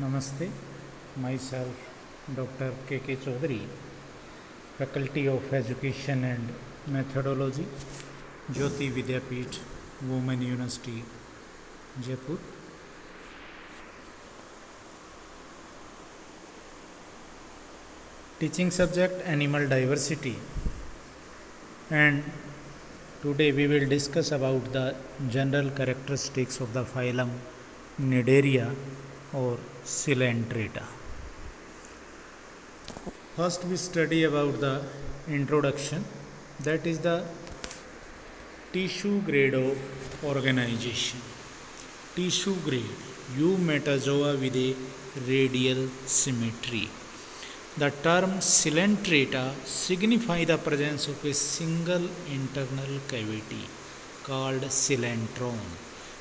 Namaste, myself Dr. K.K. Chaudhary, Faculty of Education and Methodology, Jyoti Vidyapeeth, Women University, Jaipur. Teaching subject Animal Diversity, and today we will discuss about the general characteristics of the phylum Cnidaria or Coelenterata. First we study about the introduction, that is the tissue grade of organization. Tissue grade, Eumetazoa with a radial symmetry. The term Coelenterata signify the presence of a single internal cavity called coelentron.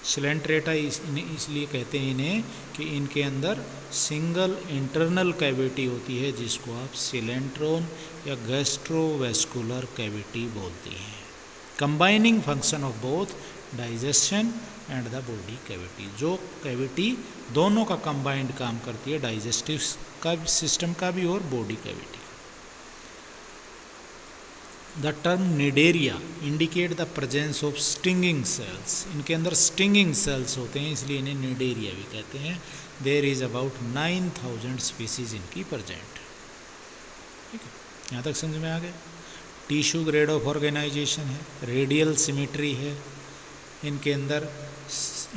Coelenterata इसलिए कहते हैं इन्हें कि इनके अंदर single internal cavity होती है, जिसको आप coelentron या गैस्ट्रोवेस्कुलर कैविटी बोलती हैं. Combining function of both digestion and the body cavity, जो कैविटी दोनों का कंबाइंड काम करती है, डाइजेस्टिव का सिस्टम का भी और body cavity. The term Cnidaria indicate the presence of stinging cells. इनके अंदर स्टिंगिंग सेल्स होते हैं, इसलिए इन्हें निडेरिया भी कहते हैं. देयर इज अबाउट 9000 स्पीसीज इनकी प्रेजेंट. ठीक है, यहाँ तक समझ में आ गया. टिश्यू ग्रेड ऑफ ऑर्गेनाइजेशन है, रेडियल सिमेट्री है, इनके अंदर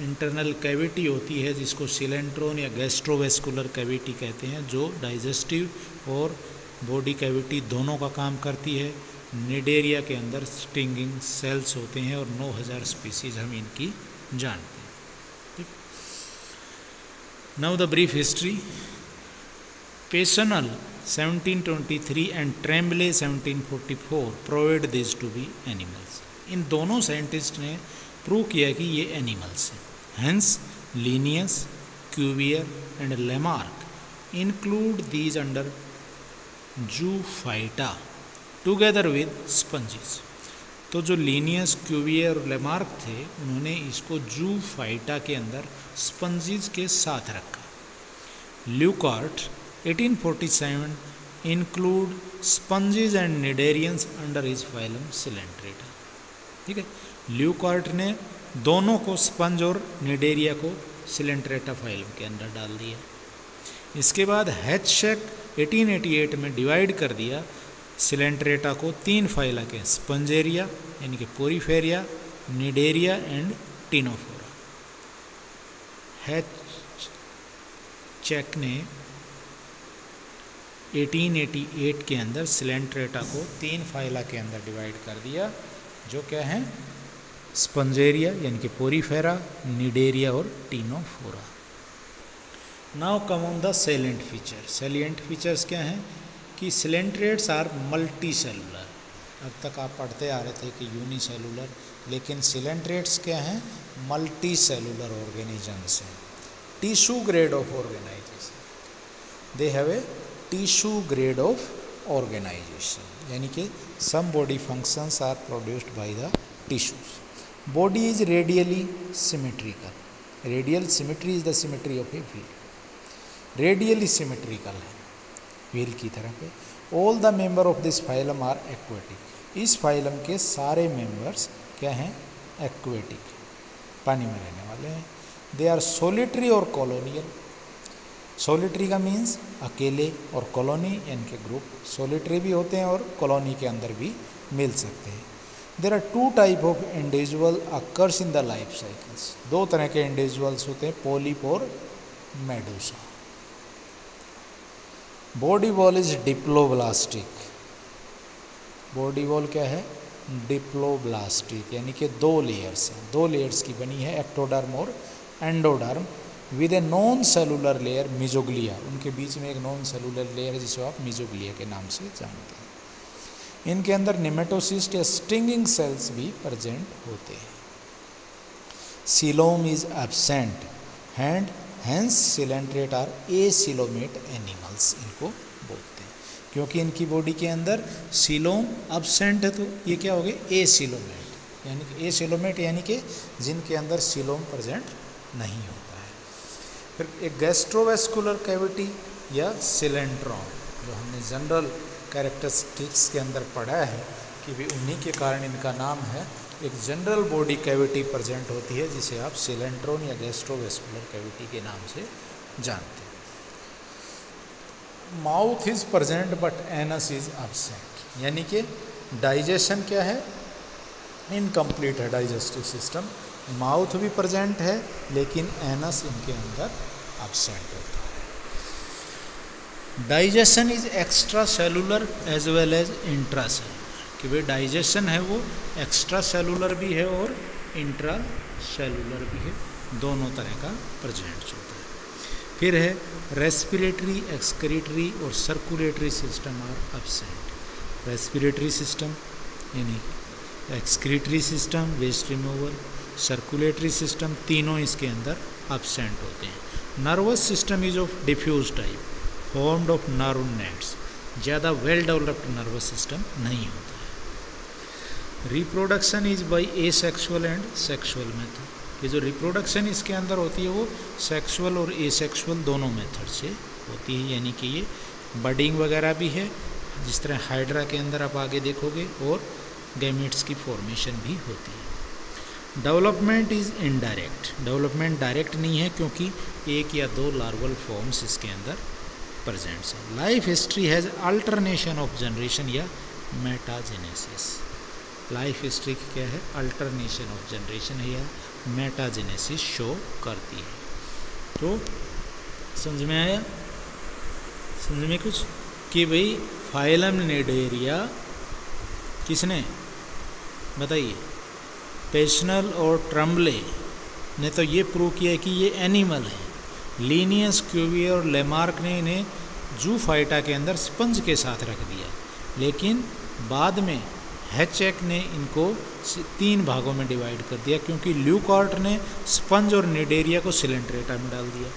इंटरनल कैविटी होती है जिसको कोएलेंट्रॉन या गैस्ट्रोवेस्कुलर कैविटी कहते हैं, जो डाइजेस्टिव और बॉडी कैविटी दोनों का काम करती है. निडेरिया के अंदर स्टिंगिंग सेल्स होते हैं और 9000 स्पीसीज हम इनकी जानते हैं. ठीक. Now the brief history. Peyssonnel 1723 and Trembley 1744 provide this to be animals. इन दोनों साइंटिस्ट ने प्रूव किया कि ये एनिमल्स हैं. Hence Linnaeus, Cuvier and Lamarck include these under Zoophyta together with sponges. तो जो लिनियस, क्यूवियर और लेमार्क थे, उन्होंने इसको जूफाइटा के अंदर स्पंजिस के साथ रखा. Leuckart 1847 include sponges and cnidarians under his phylum Coelenterata. ठीक है, ल्यूकार्ट ने दोनों को, स्पंज और निडेरिया को, कोएलेंटरेटा फाइलम के अंदर डाल दिया. इसके बाद हैचशेक 1888 में डिवाइड कर दिया कोएलेंटरेटा को 3 फाइला के, स्पंजेरिया यानी कि पोरीफेरिया, निडेरिया एंड टिनोफोरा. हैचशेक ने 1888 के अंदर कोएलेंटरेटा को 3 फाइला के अंदर डिवाइड कर दिया, जो क्या है, स्पंजेरिया यानी कि पोरीफेरा, निडेरिया और Ctenophora. Now come on the salient feature. Salient features क्या हैं कि कोएलेंटरेट्स आर मल्टी सेलुलर. अब तक आप पढ़ते आ रहे थे कि यूनिसेलुलर, लेकिन कोएलेंटरेट्स क्या हैं, मल्टी सेलुलर ऑर्गेनिजम्स हैं. Tissue grade of organization, they have a tissue grade of organization, यानी कि some body functions are produced by the tissues. Body is radially symmetrical. Radial symmetry is the symmetry of a wheel. Radially symmetrical है wheel की तरह पे. All the member of this phylum are aquatic. इस phylum के सारे members क्या हैं, aquatic, पानी में रहने वाले हैं. They are solitary और colonial. सोलिटरी का मीन्स अकेले, और कॉलोनी यानी कि ग्रुप. सोलिटरी भी होते हैं और कॉलोनी के अंदर भी मिल सकते हैं. There are 2 type of individual occurs in the life cycles. 2 तरह के इंडिविजुअल्स होते हैं, पोलिप और medusa. Body wall is diploblastic. Body wall क्या है, डिप्लोब्लास्टिक, यानी कि 2 लेयर्स हैं, 2 लेयर्स की बनी है, एक्टोडर्म और endoderm, with a non cellular layer mesoglea. उनके बीच में एक नॉन सेलुलर लेयर है जिसे आप मिजोग्लिया के नाम से जानते हैं. इनके अंदर निमेटोसिस्ट या स्टिंगिंग सेल्स भी प्रेजेंट होते हैं. Coelom is absent and hence coelenterate are acoelomate animals, इनको बोलते हैं. क्योंकि इनकी बॉडी के अंदर सीलोम एब्सेंट है, तो ये क्या हो गए, एसिलोमेट, यानी कि एसिलोमेट यानी कि जिनके अंदर सीलोम प्रेजेंट नहीं होता है. फिर एक गैस्ट्रोवेस्कुलर कैविटी या सिलेंट्रॉन, जो हमने जनरल कैरेक्टरिस्टिक्स के अंदर पढ़ा है कि भी उन्हीं के कारण इनका नाम है। एक जनरल बॉडी कैविटी प्रेजेंट होती है जिसे आप सिलेंट्रॉन या गैस्ट्रोवेस्कुलर कैविटी के नाम से जानते हैं। Mouth is present but anus is absent, यानी कि डाइजेशन क्या है, इनकम्प्लीट है डाइजेस्टिव सिस्टम। माउथ भी प्रेजेंट है लेकिन एनस इनके अंदर एब्सेंट होता है। Digestion is extra cellular as well as intra cellular, कि भाई डाइजेशन है वो एक्स्ट्रा सेलुलर भी है और इंट्रा सेलुलर भी है, दोनों तरह का प्रेजेंट होता है। फिर है रेस्पिरेटरी, एक्सक्रीटरी और circulatory system are absent. Respiratory system यानी excretory system, waste removal, circulatory system, तीनों इसके अंदर एब्सेंट होते हैं। Nervous system is of diffuse type, formed of nerve nets, ज़्यादा वेल डेवलप्ड नर्वस सिस्टम नहीं होता है। Reproduction is by asexual and sexual method, ये जो रिप्रोडक्शन इसके अंदर होती है वो सेक्सुअल और एसेक्सुअल दोनों मेथड से होती है, यानी कि ये बडिंग वगैरह भी है जिस तरह हाइड्रा के अंदर आप आगे देखोगे, और गैमेट्स की फॉर्मेशन भी होती है। Development is indirect, development direct नहीं है क्योंकि एक या दो लार्वल फॉर्म्स इसके अंदर प्रेजेंट्स है। Life history has alternation of generation या मेटाजेनेसिस, लाइफ हिस्ट्री क्या है, अल्टरनेशन ऑफ जनरेशन है या मेटाजेनेसिस शो करती है। तो समझ में आया, समझ में कुछ, कि भाई फाइलम निडेरिया किसने बताइए, पेशनल और ट्रम्बले ने तो ये प्रूव किया कि ये एनिमल है। लीनियस, क्यूवियर और लेमार्क ने इन्हें जूफाइटा के अंदर स्पंज के साथ रख दिया, लेकिन बाद में हैचेक ने इनको 3 भागों में डिवाइड कर दिया, क्योंकि ल्यूकार्ट ने स्पंज और निडेरिया को सिलेंट्रेटा में डाल दिया,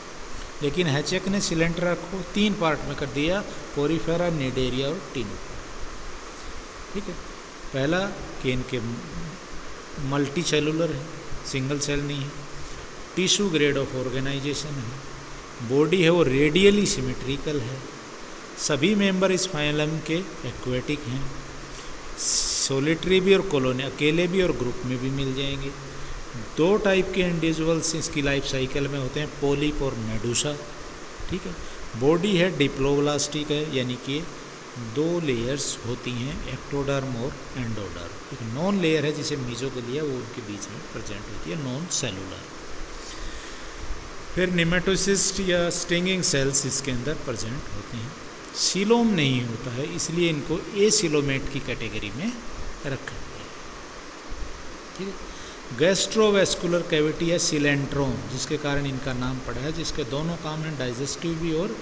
लेकिन हैचेक ने सिलेंट्रा को 3 पार्ट में कर दिया, पोरीफेरा, निडेरिया और टिनोफोरा। ठीक है, पहला कि इनके मल्टी सेलुलर है, सिंगल सेल नहीं है, टिश्यू ग्रेड ऑफ ऑर्गेनाइजेशन है, बॉडी है वो रेडियली सिमेट्रिकल है, सभी मेंबर इस फाइलम के एक्वेटिक हैं, सोलिटरी भी और कॉलोनी, अकेले भी और ग्रुप में भी मिल जाएंगे। 2 टाइप के इंडिविजुअल्स इसकी लाइफ साइकिल में होते हैं, पोलिप और मेडूसा। ठीक है, बॉडी है डिप्लोब्लास्टिक है, यानी कि 2 लेयर्स होती हैं, एक्टोडर्म और एंडोडर्म। एक नॉन लेयर है जिसे मीजोग्लिया, वो उनके बीच में प्रेजेंट होती है, नॉन सेलुलर। फिर निमेटोसिस्ट या स्टिंगिंग सेल्स इसके अंदर प्रेजेंट होते हैं। सीलोम नहीं होता है, इसलिए इनको एसिलोमेट की कैटेगरी में रखा गया है। ठीक है, गैस्ट्रोवेस्कुलर कैविटी है सिलेंट्रोन, जिसके कारण इनका नाम पड़ा है, जिसके दोनों काम हैं, डाइजेस्टिव भी और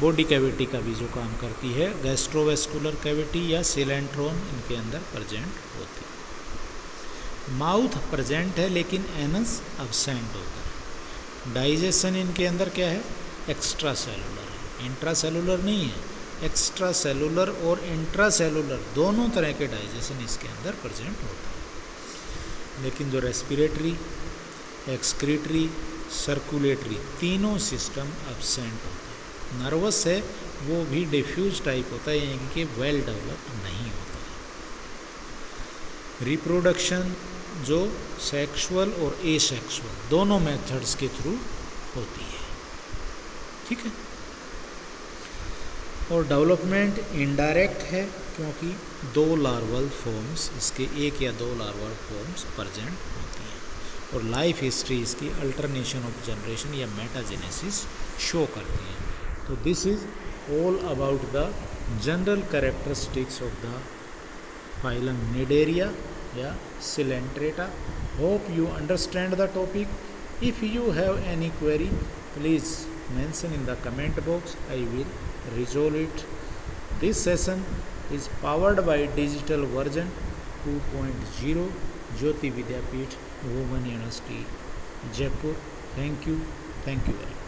बॉडी कैविटी का भी जो काम करती है। गैस्ट्रोवेस्कुलर कैविटी या सिलेंट्रोन इनके अंदर प्रेजेंट होती है। माउथ प्रेजेंट है लेकिन एनस एब्सेंट होता है। डाइजेशन इनके अंदर क्या है, एक्स्ट्रा सेलुलर है, इंट्रा सेलुलर नहीं है। एक्स्ट्रा सेलुलर और इंट्रा सेलुलर दोनों तरह के डाइजेशन इसके अंदर प्रेजेंट होता है। लेकिन जो रेस्पिरेटरी, एक्सक्रीटरी, सर्कुलेटरी तीनों सिस्टम एब्सेंट होते हैं। नर्वस है वो भी डिफ्यूज टाइप होता है, यानी कि वेल डेवलप्ड नहीं होता है। रिप्रोडक्शन जो सेक्सुअल और एसेक्सुअल दोनों मेथड्स के थ्रू होती है। ठीक है, और डेवलपमेंट इनडायरेक्ट है क्योंकि 2 लार्वल फॉर्म्स, इसके 1 या 2 लार्वल फॉर्म्स प्रेजेंट होती हैं, और लाइफ हिस्ट्री इसकी अल्टरनेशन ऑफ जनरेशन या मेटाजेनेसिस शो करती है। तो this is all about the general characteristics of the phylum Cnidaria या Coelenterata. Hope you understand the topic. If you have any query, please mention in the comment box. I will resolve it. This session is powered by digital version 2.0 Jyoti Vidyapeeth Women University Jaipur. Thank you very much.